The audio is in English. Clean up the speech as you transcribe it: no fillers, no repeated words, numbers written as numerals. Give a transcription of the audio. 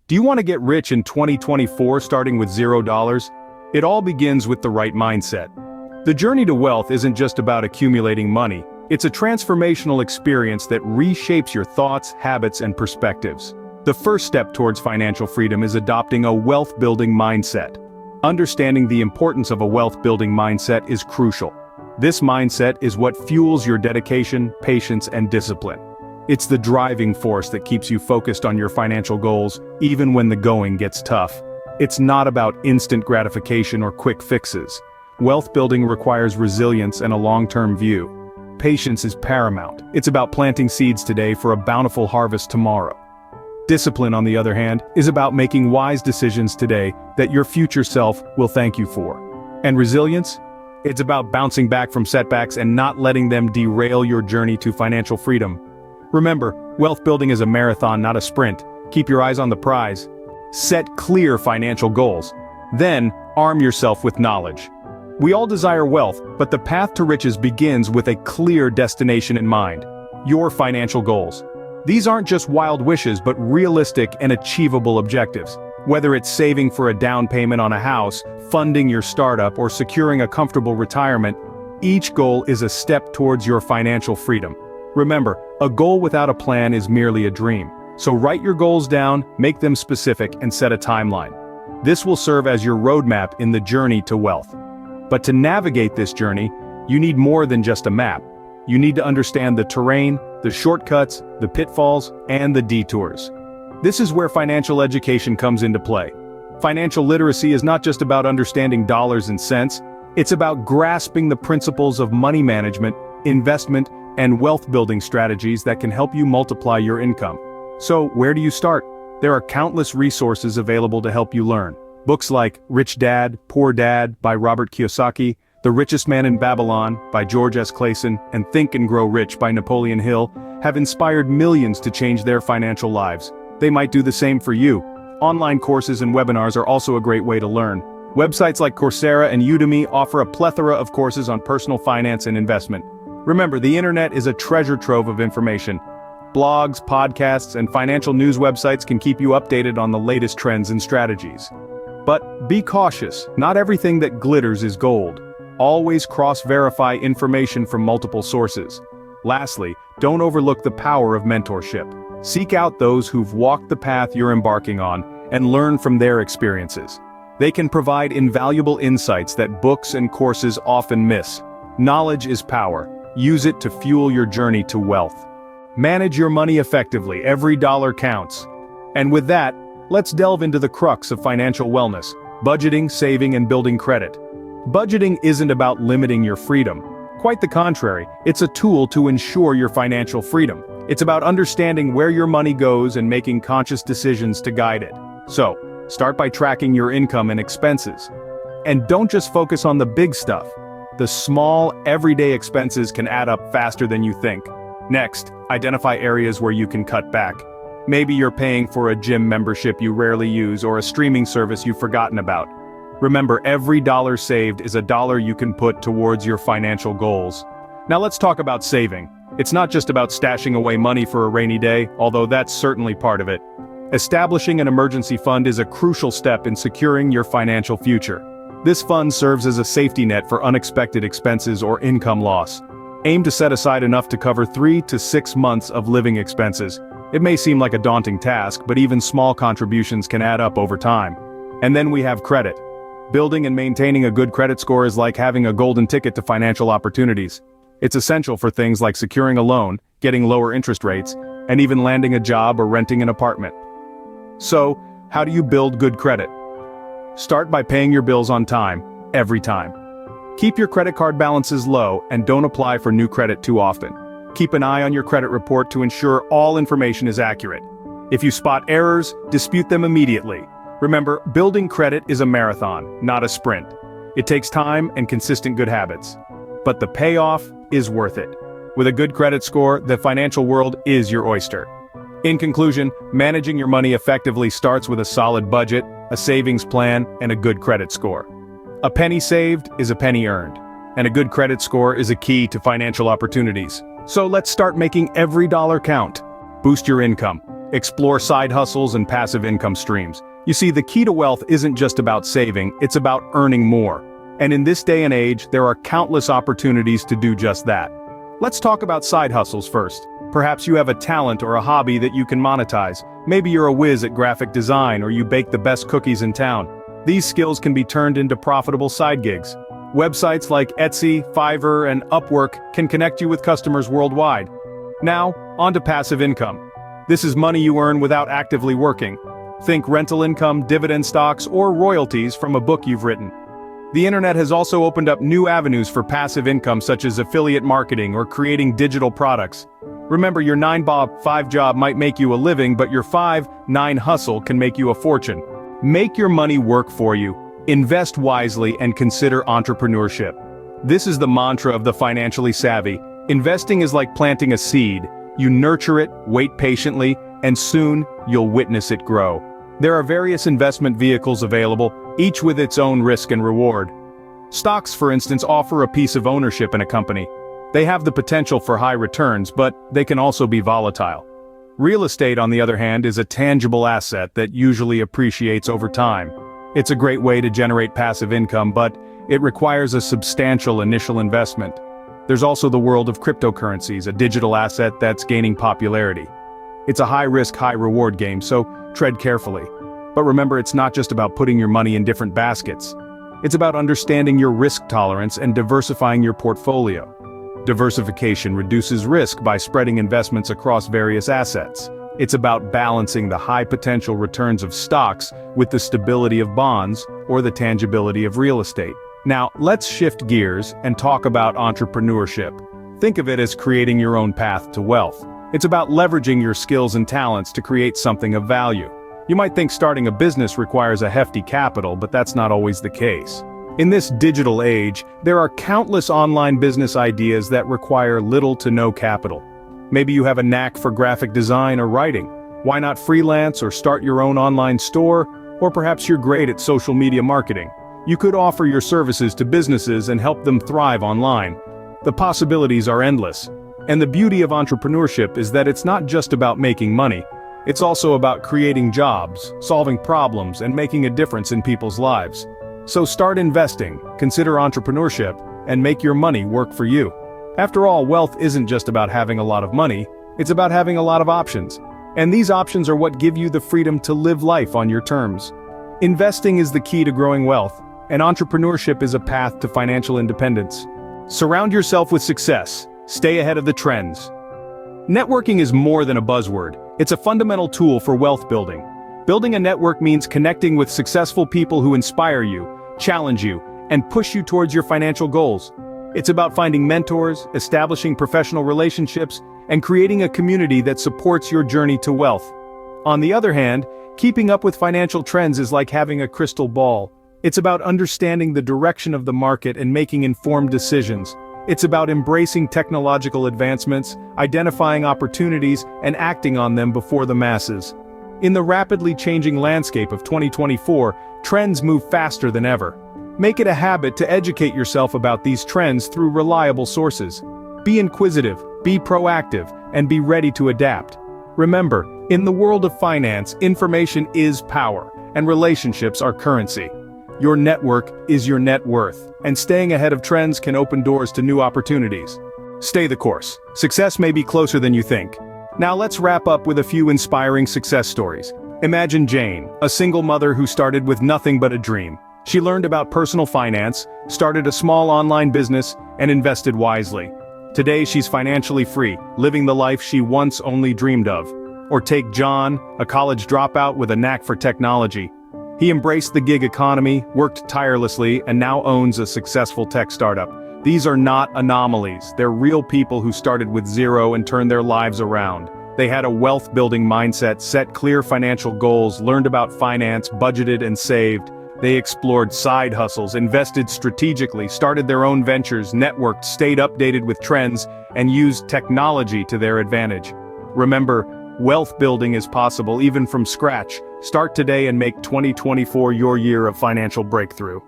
Do you want to get rich in 2024 starting with $0? It all begins with the right mindset. The journey to wealth isn't just about accumulating money, it's a transformational experience that reshapes your thoughts, habits, and perspectives. The first step towards financial freedom is adopting a wealth-building mindset. Understanding the importance of a wealth-building mindset is crucial. This mindset is what fuels your dedication, patience, and discipline. It's the driving force that keeps you focused on your financial goals, even when the going gets tough. It's not about instant gratification or quick fixes. Wealth building requires resilience and a long-term view. Patience is paramount. It's about planting seeds today for a bountiful harvest tomorrow. Discipline, on the other hand, is about making wise decisions today that your future self will thank you for. And resilience? It's about bouncing back from setbacks and not letting them derail your journey to financial freedom. Remember, wealth building is a marathon, not a sprint. Keep your eyes on the prize. Set clear financial goals. Then, arm yourself with knowledge. We all desire wealth, but the path to riches begins with a clear destination in mind: your financial goals. These aren't just wild wishes, but realistic and achievable objectives. Whether it's saving for a down payment on a house, funding your startup, or securing a comfortable retirement, each goal is a step towards your financial freedom. Remember, a goal without a plan is merely a dream. So write your goals down, make them specific, and set a timeline. This will serve as your roadmap in the journey to wealth. But to navigate this journey, you need more than just a map. You need to understand the terrain, the shortcuts, the pitfalls, and the detours. This is where financial education comes into play. Financial literacy is not just about understanding dollars and cents, it's about grasping the principles of money management, investment, and wealth-building strategies that can help you multiply your income. So, where do you start? There are countless resources available to help you learn. Books like Rich Dad, Poor Dad by Robert Kiyosaki, The Richest Man in Babylon by George S. Clason, and Think and Grow Rich by Napoleon Hill have inspired millions to change their financial lives. They might do the same for you. Online courses and webinars are also a great way to learn. Websites like Coursera and Udemy offer a plethora of courses on personal finance and investment. Remember, the internet is a treasure trove of information. Blogs, podcasts, and financial news websites can keep you updated on the latest trends and strategies. But be cautious, not everything that glitters is gold. Always cross-verify information from multiple sources. Lastly, don't overlook the power of mentorship. Seek out those who've walked the path you're embarking on and learn from their experiences. They can provide invaluable insights that books and courses often miss. Knowledge is power. Use it to fuel your journey to wealth. Manage your money effectively. Every dollar counts. And with that, let's delve into the crux of financial wellness: budgeting, saving, and building credit. Budgeting isn't about limiting your freedom. Quite the contrary, it's a tool to ensure your financial freedom. It's about understanding where your money goes and making conscious decisions to guide it. So, start by tracking your income and expenses. And don't just focus on the big stuff. The small, everyday expenses can add up faster than you think. Next, identify areas where you can cut back. Maybe you're paying for a gym membership you rarely use or a streaming service you've forgotten about. Remember, every dollar saved is a dollar you can put towards your financial goals. Now let's talk about saving. It's not just about stashing away money for a rainy day, although that's certainly part of it. Establishing an emergency fund is a crucial step in securing your financial future. This fund serves as a safety net for unexpected expenses or income loss. Aim to set aside enough to cover 3 to 6 months of living expenses. It may seem like a daunting task, but even small contributions can add up over time. And then we have credit. Building and maintaining a good credit score is like having a golden ticket to financial opportunities. It's essential for things like securing a loan, getting lower interest rates, and even landing a job or renting an apartment. So, how do you build good credit? Start by paying your bills on time, every time. Keep your credit card balances low and don't apply for new credit too often. Keep an eye on your credit report to ensure all information is accurate. If you spot errors, dispute them immediately. Remember, building credit is a marathon, not a sprint. It takes time and consistent good habits. But the payoff is worth it. With a good credit score, the financial world is your oyster. In conclusion, managing your money effectively starts with a solid budget, a savings plan, and a good credit score. A penny saved is a penny earned, and a good credit score is a key to financial opportunities. So let's start making every dollar count. Boost your income, Explore side hustles and passive income streams. You see, the key to wealth isn't just about saving, it's about earning more. And in this day and age, there are countless opportunities to do just that. Let's talk about side hustles first. Perhaps you have a talent or a hobby that you can monetize. Maybe you're a whiz at graphic design or you bake the best cookies in town. These skills can be turned into profitable side gigs. Websites like Etsy, Fiverr, and Upwork can connect you with customers worldwide. Now, on to passive income. This is money you earn without actively working. Think rental income, dividend stocks, or royalties from a book you've written. The internet has also opened up new avenues for passive income such as affiliate marketing or creating digital products. Remember, your 9-to-5 job might make you a living, but your 5-9 hustle can make you a fortune. Make your money work for you. Invest wisely and consider entrepreneurship. This is the mantra of the financially savvy. Investing is like planting a seed. You nurture it, wait patiently, and soon you'll witness it grow. There are various investment vehicles available, each with its own risk and reward. Stocks, for instance, offer a piece of ownership in a company. They have the potential for high returns, but they can also be volatile. Real estate, on the other hand, is a tangible asset that usually appreciates over time. It's a great way to generate passive income, but it requires a substantial initial investment. There's also the world of cryptocurrencies, a digital asset that's gaining popularity. It's a high-risk, high-reward game, so tread carefully. But remember, it's not just about putting your money in different baskets. It's about understanding your risk tolerance and diversifying your portfolio. Diversification reduces risk by spreading investments across various assets. It's about balancing the high-potential returns of stocks with the stability of bonds or the tangibility of real estate. Now, let's shift gears and talk about entrepreneurship. Think of it as creating your own path to wealth. It's about leveraging your skills and talents to create something of value. You might think starting a business requires a hefty capital, but that's not always the case. In this digital age, there are countless online business ideas that require little to no capital. Maybe you have a knack for graphic design or writing. Why not freelance or start your own online store? Or perhaps you're great at social media marketing. You could offer your services to businesses and help them thrive online. The possibilities are endless. And the beauty of entrepreneurship is that it's not just about making money. It's also about creating jobs, solving problems, and making a difference in people's lives. So start investing, consider entrepreneurship, and make your money work for you. After all, wealth isn't just about having a lot of money, it's about having a lot of options. And these options are what give you the freedom to live life on your terms. Investing is the key to growing wealth, and entrepreneurship is a path to financial independence. Surround yourself with success. Stay ahead of the trends. Networking is more than a buzzword. It's a fundamental tool for wealth building. Building a network means connecting with successful people who inspire you, challenge you, and push you towards your financial goals. It's about finding mentors, establishing professional relationships, and creating a community that supports your journey to wealth. On the other hand, keeping up with financial trends is like having a crystal ball. It's about understanding the direction of the market and making informed decisions. It's about embracing technological advancements, identifying opportunities, and acting on them before the masses. In the rapidly changing landscape of 2024, trends move faster than ever. Make it a habit to educate yourself about these trends through reliable sources. Be inquisitive, be proactive, and be ready to adapt. Remember, in the world of finance, information is power, and relationships are currency. Your network is your net worth, and staying ahead of trends can open doors to new opportunities. Stay the course. Success may be closer than you think. Now let's wrap up with a few inspiring success stories. Imagine Jane, a single mother who started with nothing but a dream. She learned about personal finance, started a small online business, and invested wisely. Today she's financially free, living the life she once only dreamed of. Or take John, a college dropout with a knack for technology. He embraced the gig economy, worked tirelessly, and now owns a successful tech startup. These are not anomalies, they're real people who started with zero and turned their lives around. They had a wealth-building mindset, set clear financial goals, learned about finance, budgeted and saved. They explored side hustles, invested strategically, started their own ventures, networked, stayed updated with trends, and used technology to their advantage. Remember, wealth building is possible even from scratch. Start today and make 2024 your year of financial breakthrough.